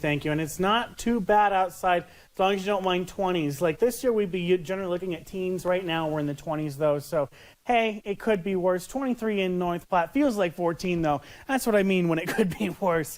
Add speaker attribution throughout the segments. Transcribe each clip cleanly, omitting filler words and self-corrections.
Speaker 1: Thank you. And it's not too bad outside as long as you don't mind 20s. Like this year, we'd be generally looking at teens. Right now, we're in the 20s, though. So, hey, it could be worse. 23 in North Platte. Feels like 14, though. That's what I mean when it could be worse.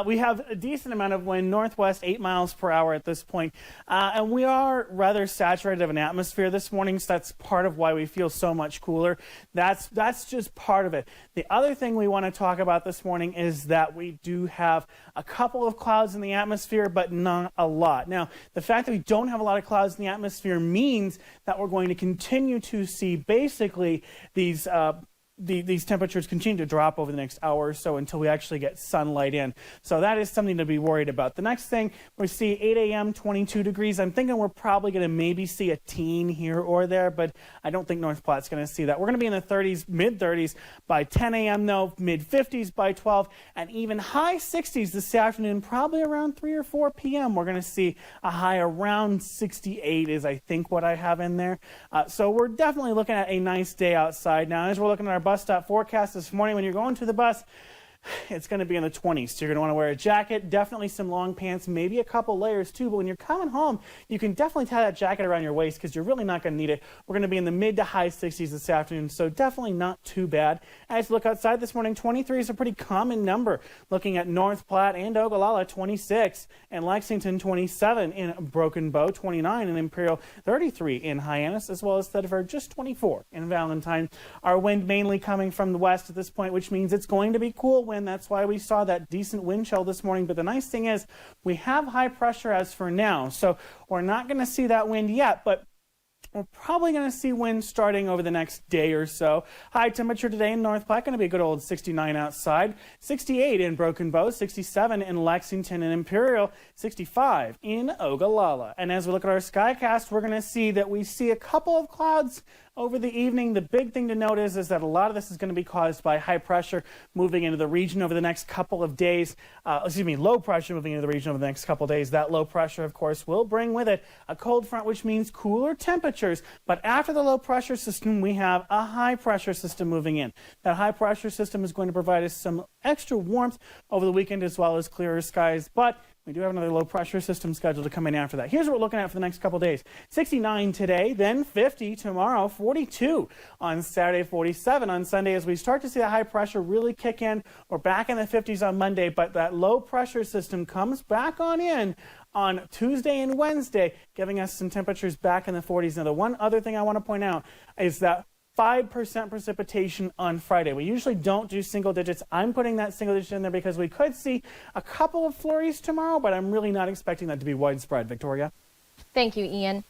Speaker 1: We have a decent amount of wind, northwest, 8 miles per hour at this point. And we are rather saturated of an atmosphere this morning, so that's part of why we feel so much cooler. That's just part of it. The other thing we want to talk about this morning is that we do have a couple of clouds in the atmosphere, but not a lot. Now, the fact that we don't have a lot of clouds in the atmosphere means that we're going to continue to see basically these temperatures continue to drop over the next hour or so until we actually get sunlight in. So that is something to be worried about. The next thing, we see 8 a.m., 22 degrees. I'm thinking we're probably going to maybe see a teen here or there, but I don't think North Platte's going to see that. We're going to be in the 30s, mid-30s by 10 a.m., though, mid-50s by 12, and even high 60s this afternoon, probably around 3 or 4 p.m. We're going to see a high around 68 is, I think, what I have in there. So we're definitely looking at a nice day outside. Now, as we're looking at our bus stop forecast this morning, when you're going to the bus, it's going to be in the 20s. So you're going to want to wear a jacket, definitely some long pants, maybe a couple layers too. But when you're coming home, you can definitely tie that jacket around your waist because you're really not going to need it. We're going to be in the mid to high 60s this afternoon, so definitely not too bad. As you look outside this morning, 23 is a pretty common number. Looking at North Platte and Ogallala, 26, and Lexington, 27, in Broken Bow, 29 in Imperial, 33 in Hyannis, as well as Thedford, just 24 in Valentine. Our wind mainly coming from the west at this point, which means it's going to be cool wind. That's why we saw that decent wind chill this morning. But the nice thing is we have high pressure as for now. So we're not going to see that wind yet, but we're probably going to see wind starting over the next day or so. High temperature today in North Platte, going to be a good old 69 outside, 68 in Broken Bow, 67 in Lexington and Imperial, 65 in Ogallala. And as we look at our skycast, we're going to see that we see a couple of clouds over the evening. The big thing to note is that a lot of this is going to be caused by high pressure moving into the region over the next couple of days. Low pressure moving into the region over the next couple of days. That low pressure, of course, will bring with it a cold front, which means cooler temperatures. But after the low pressure system, we have a high pressure system moving in. That high pressure system is going to provide us some extra warmth over the weekend as well as clearer skies. But we do have another low pressure system scheduled to come in after that. Here's what we're looking at for the next couple days. 69 today, then 50 tomorrow, 42 on Saturday, 47 on Sunday. As we start to see the high pressure really kick in, we're back in the 50s on Monday, but that low pressure system comes back on in on Tuesday and Wednesday, giving us some temperatures back in the 40s. Now, the one other thing I want to point out is that 5% precipitation on Friday. We usually don't do single digits. I'm putting that single digit in there because we could see a couple of flurries tomorrow, but I'm really not expecting that to be widespread. Victoria?
Speaker 2: Thank you, Ian.